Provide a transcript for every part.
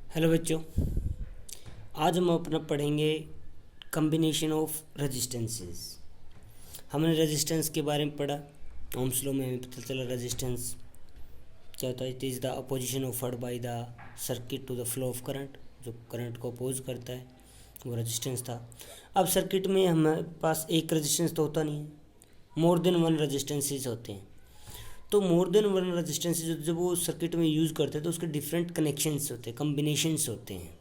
Hello बच्चों, आज हम अपना पढ़ेंगे कम्बिनेशन ऑफ रेजिस्टेंसेस। हमने रेजिस्टेंस के बारे में पढ़ा। ओम्स लॉ में हमें पता चला रेजिस्टेंस क्या होता है। It is the opposition offered by the circuit to the flow of current. जो करंट को अपोज करता है वो रेजिस्टेंस था। अब सर्किट में हमारे पास एक रेजिस्टेंस तो होता नहीं है, मोर देन वन रेजिस्टेंसेस होते हैं। तो मोर देन वन रेजिस्टेंसेस जब वो सर्किट में यूज़ करते हैं तो उसके डिफरेंट कनेक्शंस होते हैं, कम्बिनेशंस होते हैं।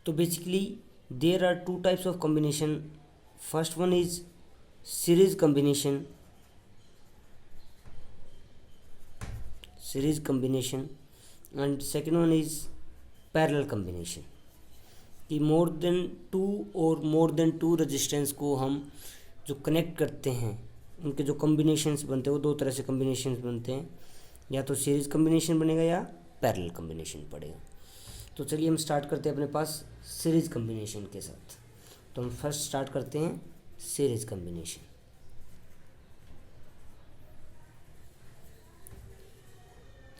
तो basically there are two types of combination. First one is series combination and second one is parallel combination. कि मोर देन टू रेजिस्टेंस को हम जो कनेक्ट करते हैं उनके जो कॉम्बिनेशंस बनते हैं वो दो तरह से कॉम्बिनेशंस बनते हैं, या तो सीरीज कॉम्बिनेशन बनेगा या पैरेलल कॉम्बिनेशन पड़ेगा। तो चलिए हम स्टार्ट करते हैं अपने पास सीरीज कॉम्बिनेशन के साथ। तो हम फर्स्ट स्टार्ट करते हैं सीरीज कॉम्बिनेशन।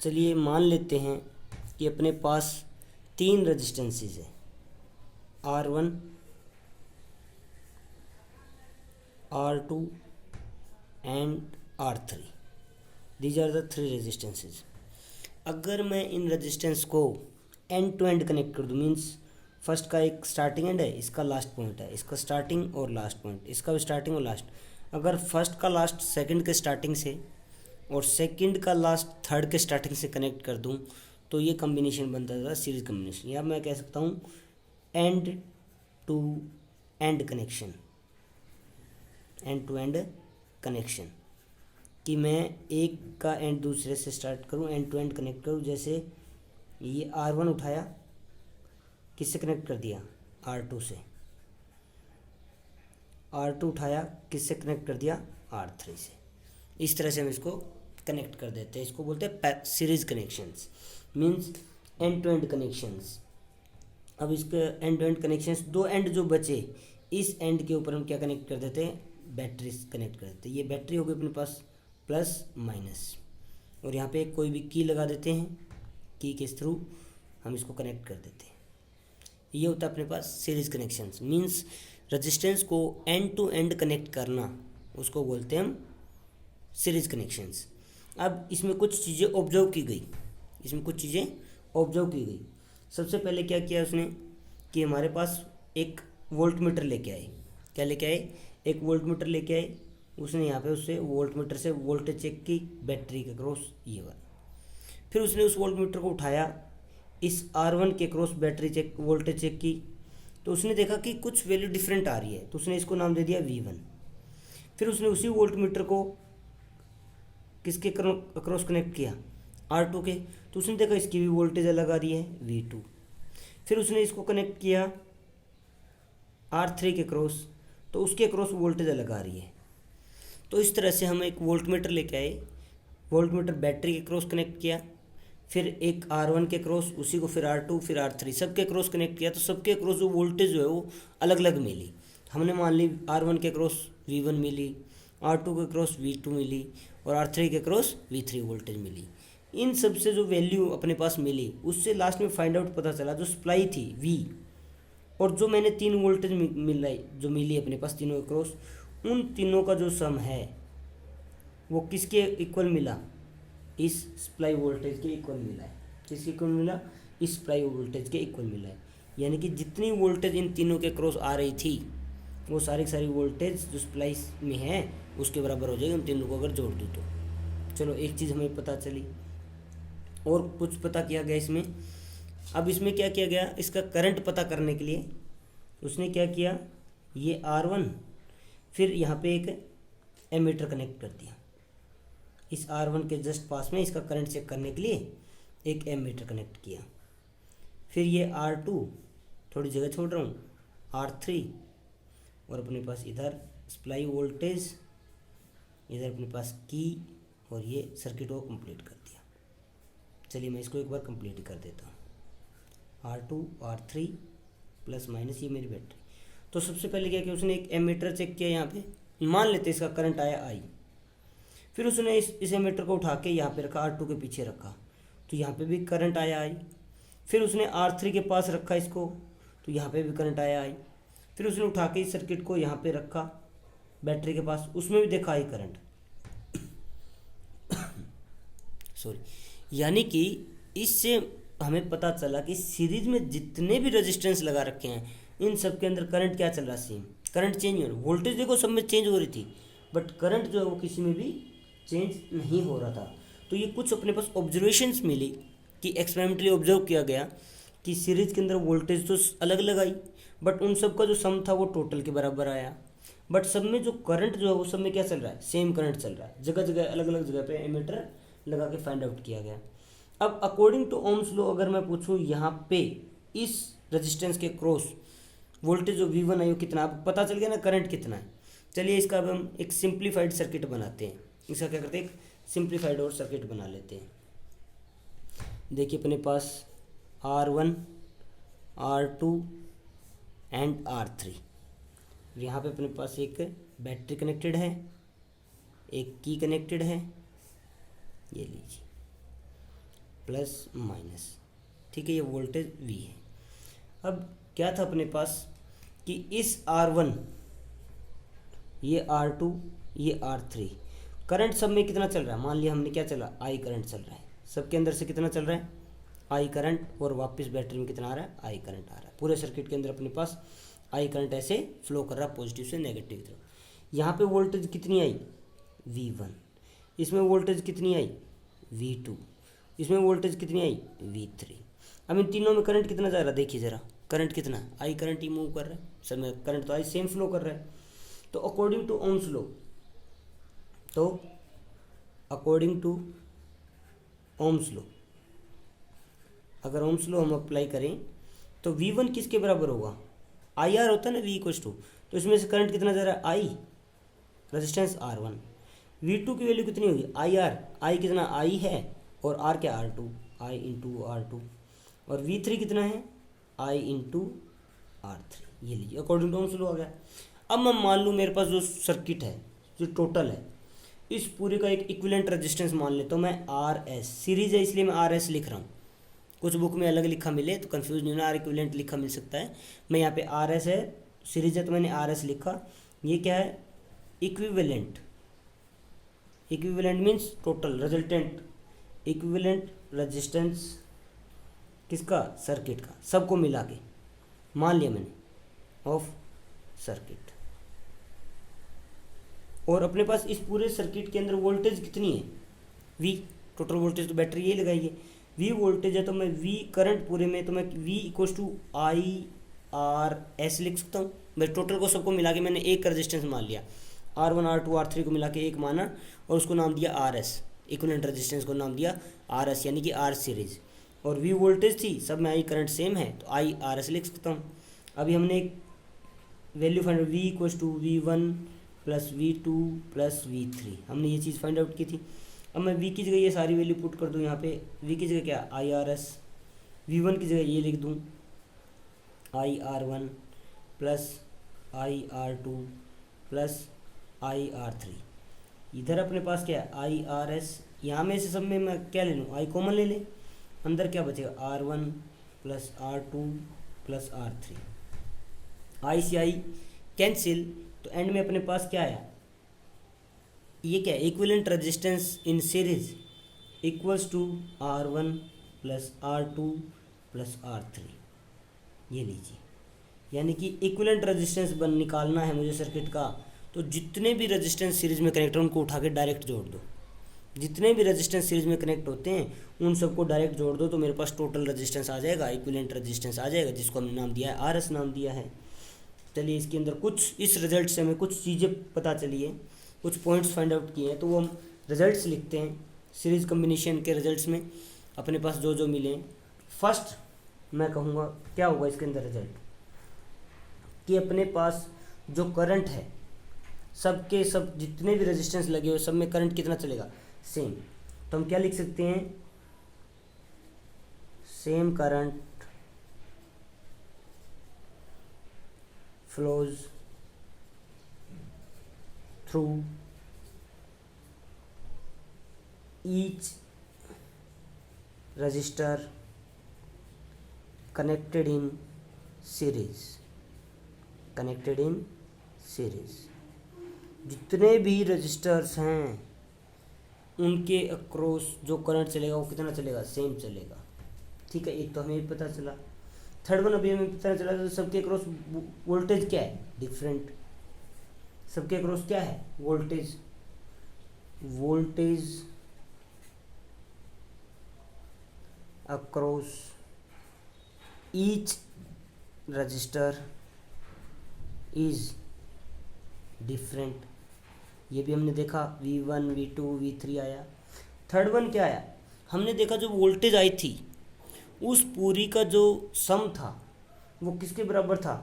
चलिए मान लेते हैं कि अपने पास तीन रेजिस्टेंसेस है, R1, R2 and R3। These are the three resistances. अगर मैं इन रेजिस्टेंस को एंड टू एंड कनेक्ट कर दूँ, मीन्स फर्स्ट का एक स्टार्टिंग एंड है, इसका लास्ट पॉइंट है, इसका स्टार्टिंग और लास्ट पॉइंट, इसका भी स्टार्टिंग और लास्ट। अगर फर्स्ट का लास्ट सेकंड के स्टार्टिंग से और सेकंड का लास्ट थर्ड के स्टार्टिंग से कनेक्ट कर दूँ तो ये कम्बिनेशन बनता था सीरीज कम्बिनेशन, या मैं कह सकता हूँ end to end connection. End to end connection कि मैं एक का एंड दूसरे से स्टार्ट करूं, एंड टू एंड कनेक्ट करूं। जैसे ये R1 उठाया, किससे कनेक्ट कर दिया, R2 से। R2 उठाया, किससे कनेक्ट कर दिया, R3 से। इस तरह से हम इसको कनेक्ट कर देते हैं। इसको बोलते हैं series connections, means end to end connections. अब इसके एंड टू एंड कनेक्शंस, दो एंड जो बचे, इस एंड के ऊपर हम क्या कनेक्ट कर देते हैं, बैटरी कनेक्ट कर देते हैं। ये बैटरी होगी अपने पास प्लस माइनस, और यहाँ पे कोई भी की लगा देते हैं, की के थ्रू हम इसको कनेक्ट कर देते हैं। ये होता है अपने पास सीरीज कनेक्शंस, मीन्स रेजिस्टेंस को एंड टू एंड कनेक्ट करना, उसको बोलते हैं हम सीरीज कनेक्शंस। अब इसमें कुछ चीज़ें ऑब्जर्व की गई, सबसे पहले क्या किया उसने कि हमारे पास एक वोल्ट मीटर लेके आए। क्या लेके आए, एक वोल्ट मीटर लेके आए। उसने यहाँ पे उससे वोल्ट मीटर से वोल्टेज चेक की बैटरी के क्रॉस, ये वाला। फिर उसने उस वोल्ट मीटर को उठाया, इस R1 के cross battery check, voltage check की, तो उसने देखा कि कुछ वैल्यू डिफरेंट आ रही है, तो उसने इसको नाम दे दिया V1। फिर उसने उसी वोल्ट मीटर को किसके क्रॉस कनेक्ट किया, R2 के, तो उसने देखा इसकी भी वोल्टेज अलग आ रही है, V2। फिर उसने इसको कनेक्ट किया R3 के क्रॉस, तो उसके क्रॉस वोल्टेज अलग आ रही है। तो इस तरह से हम एक वोल्ट मीटर लेके आए, वोल्ट मीटर बैटरी के क्रॉस कनेक्ट किया, फिर एक R1 के क्रॉस, उसी को फिर R2, फिर R3, सबके क्रॉस कनेक्ट किया, तो सबके क्रॉस जो वोल्टेज जो है वो अलग अलग मिली। हमने मान ली R1 के क्रॉस V1 मिली, R2 के क्रॉस V2 मिली, और R3 के क्रॉस V3 वोल्टेज मिली। इन सब से जो वैल्यू अपने पास मिली, उससे लास्ट में फाइंड आउट पता चला जो सप्लाई थी V, और जो मैंने तीन वोल्टेज मिली अपने पास तीनों के क्रॉस, उन तीनों का जो सम है वो किसके इक्वल मिला, इस सप्लाई वोल्टेज के इक्वल मिला है। किसके इक्वल मिला, इस सप्लाई वोल्टेज के इक्वल मिला है। यानी कि जितनी वोल्टेज इन तीनों के क्रॉस आ रही थी वो सारी की सारी वोल्टेज जो सप्लाई में है उसके बराबर हो जाएगी उन तीनों को अगर जोड़ दूँ तो। चलो एक चीज़ हमें पता चली, और कुछ पता किया गया इसमें। अब इसमें क्या किया गया, इसका करंट पता करने के लिए उसने क्या किया, ये R1, फिर यहाँ पे एक एमीटर कनेक्ट कर दिया। इस R1 के जस्ट पास में इसका करंट चेक करने के लिए एक एमीटर कनेक्ट किया। फिर ये R2, थोड़ी जगह छोड़ रहा हूँ, R3, और अपने पास इधर सप्लाई वोल्टेज, इधर अपने पास की, और ये सर्किट को कंप्लीट कर दिया। चलिए मैं इसको एक बार कंप्लीट कर देता हूँ। R2, R3 प्लस माइनस, ये मेरी बैटरी। तो सबसे पहले क्या किया उसने, एक एमीटर चेक किया। यहाँ पे मान लेते इसका करंट आया I। फिर उसने इस एमीटर को उठा के यहाँ पे रखा, R2 के पीछे रखा, तो यहाँ पे भी करंट आया I। फिर उसने R3 के पास रखा इसको, तो यहाँ पे भी करंट आया आई। फिर उसने उठा के इस सर्किट को यहाँ पे रखा बैटरी के पास, उसमें भी देखा आई करंट। सॉरी, यानी कि इससे हमें पता चला कि सीरीज में जितने भी रेजिस्टेंस लगा रखे हैं इन सब के अंदर करंट क्या चल रहा है, सेम करंट चेंज हो रहा है। वोल्टेज देखो सब में चेंज हो रही थी, बट करंट जो है वो किसी में भी चेंज नहीं हो रहा था। तो ये कुछ अपने पास ऑब्जर्वेशंस मिली कि एक्सपेरिमेंटली ऑब्जर्व किया गया कि सीरीज के अंदर वोल्टेज तो अलग अलग आई, बट उन सब का जो सम था वो टोटल के बराबर आया। बट सब में जो करंट जो है वो सब में क्या चल रहा है, सेम करंट चल रहा है। जगह जगह अलग अलग जगह पे एमीटर लगा के फाइंड आउट किया गया। अब अकॉर्डिंग टू ओम्स लॉ अगर मैं पूछूं यहाँ पे इस रेजिस्टेंस के क्रॉस वोल्टेज जो V1 है वो कितना, आपको पता चल गया ना करंट कितना है। चलिए इसका अब हम एक सिंप्लीफाइड सर्किट बनाते हैं। इसका क्या करते हैं, एक सिंप्लीफाइड और सर्किट बना लेते हैं। देखिए अपने पास R1 R2 एंड R3, यहाँ पे अपने पास एक बैटरी कनेक्टेड है, एक की कनेक्टेड है, ये लीजिए प्लस माइनस, ठीक है, ये वोल्टेज V है। अब क्या था अपने पास कि इस R1 ये R2 ये R3 करंट सब में कितना चल रहा है, मान लिया हमने क्या चला I करंट चल रहा है, सबके अंदर से कितना चल रहा है I करंट, और वापस बैटरी में कितना आ रहा है I करंट आ रहा है। पूरे सर्किट के अंदर अपने पास I करंट ऐसे फ्लो कर रहा है पॉजिटिव से नेगेटिव की तरफ। यहाँ पे वोल्टेज कितनी आई V1, इसमें वोल्टेज कितनी आई V2, इसमें वोल्टेज कितनी आई V3। अब इन तीनों में करंट कितना जा रहा है, देखिए ज़रा करंट कितना, आई करंट ही मूव कर रहा है, सब में करंट तो आई सेम फ्लो कर रहा है। तो अकॉर्डिंग टू ओम्स लॉ, तो अकॉर्डिंग टू ओम्स लॉ अगर ओम्स लॉ हम अप्लाई करें तो V1 किसके बराबर होगा, IR होता है ना V इक्वल्स टू, तो इसमें से करंट कितना जा रहा है I, रेजिस्टेंस R1। V2 की वैल्यू कितनी होगी IR, I कितना I है और R क्या R2, I इंटू R2, और V3 कितना है I इंटू R3। ये लीजिए अकॉर्डिंग टू ओम्स लॉ आ गया। अब मैं मान लूँ मेरे पास जो सर्किट है जो टोटल है इस पूरे का एक इक्विवेलेंट रेजिस्टेंस मान लेता हूँ मैं RS, सीरीज है इसलिए मैं RS लिख रहा हूँ। कुछ बुक में अलग लिखा मिले तो कंफ्यूज नहीं होना, R इक्विवेलेंट लिखा मिल सकता है। मैं यहाँ पे RS है, सीरीज है तो मैंने RS लिखा। ये क्या है equivalent, equivalent means total, resultant equivalent resistance किसका, सर्किट का, सबको मिला के मान लिया मैंने ऑफ सर्किट। और अपने पास इस पूरे सर्किट के अंदर वोल्टेज कितनी है V, टोटल वोल्टेज तो बैटरी ये लगाई है V वोल्टेज है, तो मैं V करंट पूरे में तो मैं V इक्वल्स टू IRS लिख सकता हूँ। मैं टोटल को सबको मिला के मैंने एक रेजिस्टेंस मान लिया, R1 R2 R3 को मिला के एक माना और उसको नाम दिया RS, इक्विवेलेंट रेजिस्टेंस को नाम दिया RS यानी कि R सीरीज। और V वोल्टेज थी, सब में I करंट सेम है तो IRS लिख सकता हूँ। अभी हमने एक value find V equals to V1 plus V2 plus V3, हमने ये चीज़ फाइंड आउट की थी। अब मैं V की जगह ये सारी वैल्यू पुट कर दूँ यहाँ पे, V की जगह क्या IRS, V1 की जगह ये लिख दूँ IR1 plus IR2 plus IR3। इधर अपने पास क्या है IRS, यहाँ में से सब में मैं क्या ले लूँ I कॉमन ले लें, अंदर क्या बचेगा R1 plus R2 plus R3, I से I कैंसिल, तो एंड में अपने पास क्या आया, ये क्या है equivalent resistance in series equals to R1 plus R2 plus R3। ये लीजिए, यानी कि इक्विवेलेंट रेजिस्टेंस निकालना है मुझे सर्किट का, तो जितने भी रेजिस्टेंस सीरीज में कनेक्ट हैं उनको उठा के डायरेक्ट जोड़ दो। जितने भी रेजिस्टेंस सीरीज में कनेक्ट होते हैं उन सबको डायरेक्ट जोड़ दो तो मेरे पास टोटल रेजिस्टेंस आ जाएगा, इक्विवेलेंट रेजिस्टेंस आ जाएगा, जिसको हमने नाम दिया है RS नाम दिया है। चलिए इसके अंदर कुछ इस रिजल्ट से हमें कुछ चीज़ें पता चली है, कुछ पॉइंट्स फाइंड आउट किए हैं, तो वो हम रिजल्ट्स लिखते हैं। सीरीज कम्बिनेशन के रिजल्ट्स में अपने पास जो जो मिले, फर्स्ट मैं कहूँगा क्या होगा इसके अंदर रिजल्ट कि अपने पास जो करंट है सबके सब जितने भी रेजिस्टेंस लगे हुए सब में करंट कितना चलेगा सेम। तो हम क्या लिख सकते हैं, same current flows through each resistor connected in series, connected in series. जितने भी रजिस्टर्स हैं उनके अक्रॉस जो करंट चलेगा वो कितना चलेगा, सेम चलेगा। ठीक है, एक तो हमें पता चला। थर्ड वन अभी हमें पता चला तो सबके अक्रॉस वोल्टेज क्या है, डिफरेंट। सबके अक्रॉस क्या है, voltage. Voltage across each resistor is different. ये भी हमने देखा, V1 V2 V3 आया। थर्ड वन क्या आया, हमने देखा जो वोल्टेज आई थी उस पूरी का जो सम था वो किसके बराबर था,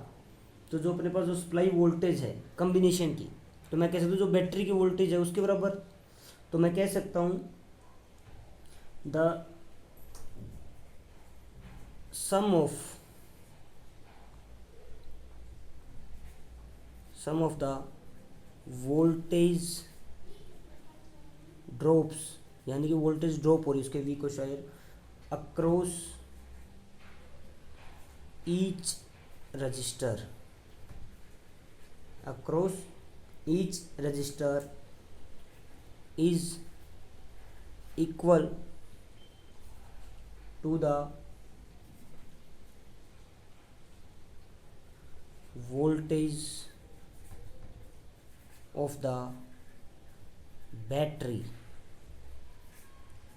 तो जो अपने पास जो सप्लाई वोल्टेज है कॉम्बिनेशन की, तो मैं कह सकता हूँ जो बैटरी की वोल्टेज है उसके बराबर। तो मैं कह सकता हूँ the sum of the voltage drops, यानी कि वोल्टेज ड्रॉप हो रही है उसके वी को शायद across each resistor, across each resistor is equal to the voltage of the battery,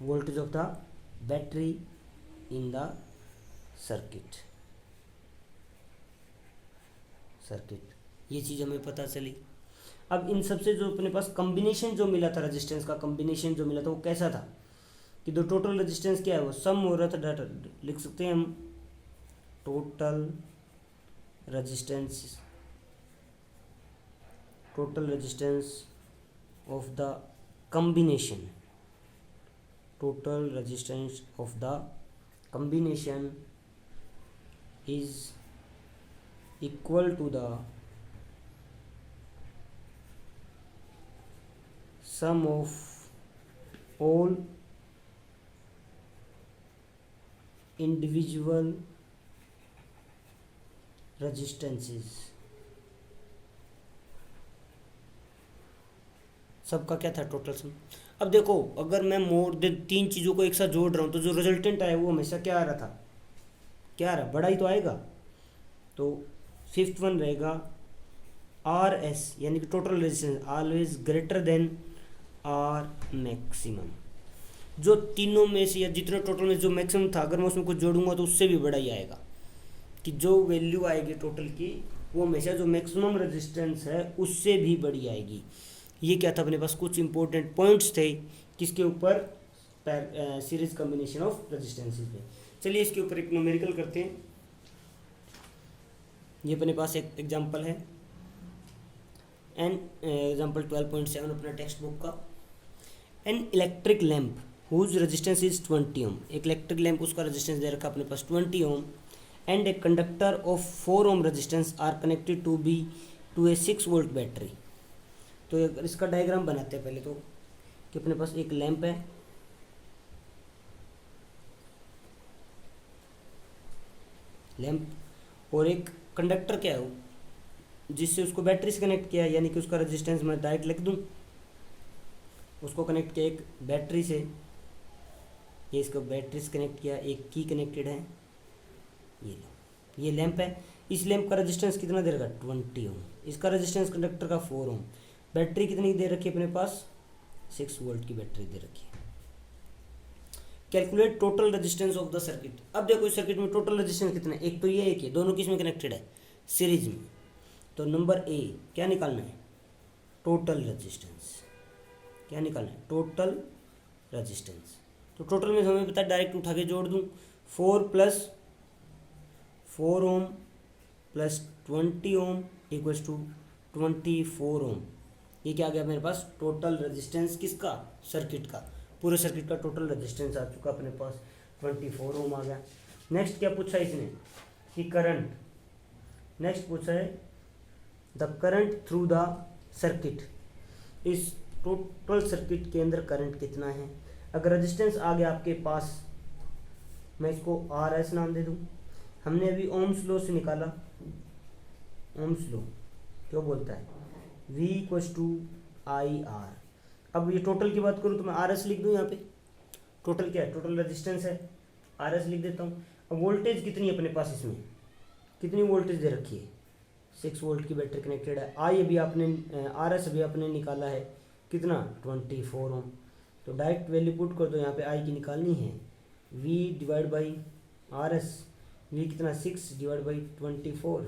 voltage of the battery in the circuit। ये चीज़ हमें पता चली। अब इन सबसे जो अपने पास कॉम्बिनेशन जो मिला था, रेजिस्टेंस का कॉम्बिनेशन जो मिला था वो कैसा था कि जो टोटल रेजिस्टेंस क्या है वो सम हो रहा था, डाटा लिख सकते हैं हम, total resistance of the combination, total resistance of the combination is equal to the sum of all individual resistances। सबका क्या था, टोटल सम। अब देखो अगर मैं मोर देन तीन चीज़ों को एक साथ जोड़ रहा हूँ तो जो रिजल्टेंट आया वो हमेशा क्या आ रहा था, क्या आ रहा, बड़ा ही तो आएगा। तो फिफ्थ वन रहेगा RS, यानी कि total resistance always greater than R maximum. जो तीनों में से या जितना टोटल में जो मैक्सिमम था अगर मैं उसमें कुछ जोड़ूंगा तो उससे भी बड़ा ही आएगा, कि जो वैल्यू आएगी टोटल की वो हमेशा जो मैक्सिमम रेजिस्टेंस है उससे भी बड़ी आएगी। ये क्या था, अपने पास कुछ इंपॉर्टेंट पॉइंट्स थे किसके ऊपर, सीरीज कॉम्बिनेशन ऑफ रेजिस्टेंसेस पे। चलिए इसके ऊपर एक न्यूमेरिकल करते हैं। ये अपने पास एक एग्जांपल है एग्जांपल 12.7 अपना टेक्स्ट बुक का। An electric lamp whose resistance is 20 ohm, एक इलेक्ट्रिक लैम्प उसका रेजिस्टेंस दे रखा अपने पास 20 ohm, and a conductor of 4 ohm resistance are connected to a 6 volt battery. तो इसका डायग्राम बनाते हैं पहले तो, कि अपने पास एक लैंप है, लैंप और एक कंडक्टर क्या है जिससे उसको बैटरी से कनेक्ट किया, यानी कि उसका रेजिस्टेंस मैं डायरेक्ट लिख दूं, उसको कनेक्ट किया एक बैटरी से, ये इसको बैटरी से कनेक्ट किया, एक की कनेक्टेड है, ये लो ये लैंप है। इस लैंप का रेजिस्टेंस कितना दे रखा, 20 ओम, इसका रेजिस्टेंस कंडक्टर का 4 ओम, बैटरी कितनी दे रखी है अपने पास, 6 वोल्ट की बैटरी दे रखी है। Calculate total resistance of the circuit. अब देखो इस सर्किट में टोटल रेजिस्टेंस कितना है, एक तो ये एक है, दोनों किस में कनेक्टेड है, सीरीज में। तो नंबर ए क्या निकालना है, टोटल रेजिस्टेंस। क्या निकालना है, टोटल रेजिस्टेंस। तो टोटल में हमें पता है, डायरेक्ट उठा के जोड़ दूं, 4 + 4 ohm plus 20 ohm equals to 24 ohm. ये क्या आ गया मेरे पास, टोटल रेजिस्टेंस किसका, सर्किट का, पूरे सर्किट का टोटल रेजिस्टेंस आ चुका अपने पास, 24 ओम आ गया। नेक्स्ट क्या पूछा इसने कि करंट, नेक्स्ट पूछा है the current through the circuit, इस टोटल सर्किट के अंदर करंट कितना है। अगर रेजिस्टेंस आ गया आपके पास, मैं इसको RS नाम दे दूं, हमने अभी ओम्स लॉ से निकाला, ओम्स लॉ क्यों बोलता है V equals to I R. अब ये टोटल की बात करूँ तो मैं आर एस लिख दूँ यहाँ पे, टोटल क्या है, टोटल रेजिस्टेंस है, आर एस लिख देता हूँ। अब वोल्टेज कितनी है अपने पास, इसमें कितनी वोल्टेज दे रखी है, 6 वोल्ट की बैटरी कनेक्टेड है। आई अभी आपने आर एस अभी आपने निकाला है कितना 24 ओम, तो डायरेक्ट वैल्यू पुट कर दो यहाँ पे, आई की निकालनी है V divide by R S, V कितना 6 डिवाइड बाई 24,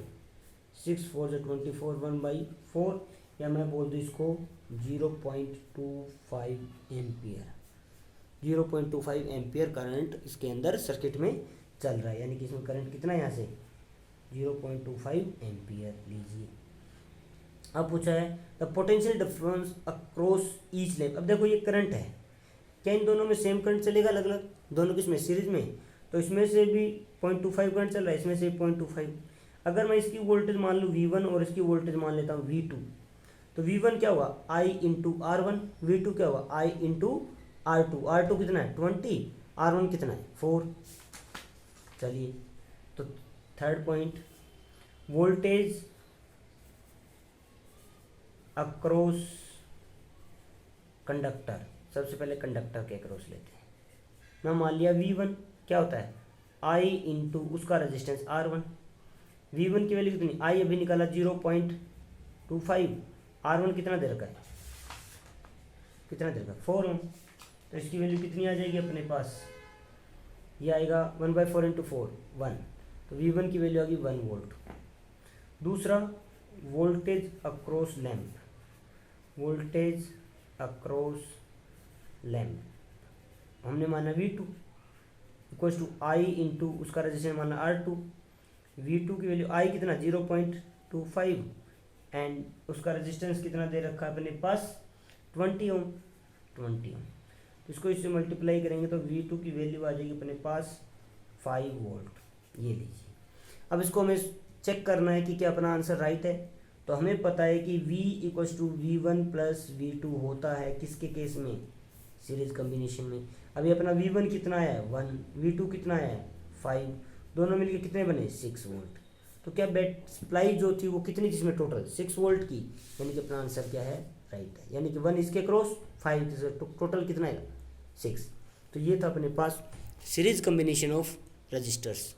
6 4 जो 24, 1/4, या मैं बोल दूँ इसको 0.25 एम्पियर, 0.25 एम्पियर करंट इसके अंदर सर्किट में चल रहा है, यानी कि इसमें करंट कितना है यहाँ से 0.25 एम्पियर लीजिए। अब पूछा है the potential difference across each lamp. अब देखो ये करंट है, क्या इन दोनों में सेम करंट चलेगा अलग अलग, दोनों किसमें सीरीज में, तो इसमें से भी 0.25 करंट चल रहा है, इसमें से 0.25। अगर मैं इसकी वोल्टेज मान लूँ V1 और इसकी वोल्टेज मान लेता हूँ V2, तो V1 क्या हुआ I इंटू R1, V2 क्या हुआ I इंटू R2, R2 कितना है 20, R1 कितना है 4। चलिए तो third point, voltage across conductor, सबसे पहले कंडक्टर के अक्रॉस लेते हैं। मैं मान लिया V1 क्या होता है I इंटू उसका रेजिस्टेंस R1, V1 की वैल्यू कितनी, I अभी निकाला 0.25, R1 कितना दे रखा है, कितना दे रखा है 4 ओम, तो इसकी वैल्यू कितनी आ जाएगी अपने पास, ये आएगा 1/4 इंटू 4 1, तो V1 की वैल्यू आ गई 1 वोल्ट। दूसरा voltage across lamp, voltage across lamp हमने माना V2 equals to I into उसका रेजिस्टेंस माना R2, V2 की वैल्यू I कितना 0.25 एंड उसका रेजिस्टेंस कितना दे रखा है अपने पास 20 ओम, 20 ओम, तो इसको इससे मल्टीप्लाई करेंगे तो V2 की वैल्यू आ जाएगी अपने पास 5 वोल्ट। ये लीजिए, अब इसको हमें चेक करना है कि क्या अपना आंसर राइट है। तो हमें पता है कि V equals to V1 plus V2 होता है किसके केस में, सीरीज कॉम्बिनेशन में। अभी अपना V1 कितना आया है 1, V2 कितना आया है 5, दोनों मिलके कितने बने 6 वोल्ट। तो क्या बैट सप्लाई जो थी वो कितनी थी इसमें टोटल 6 वोल्ट की, यानी कि अपना आंसर क्या है राइट है, यानी कि 1 इसके क्रॉस 5, टोटल कितना है 6। तो ये था अपने पास सीरीज कॉम्बिनेशन ऑफ रजिस्टर्स।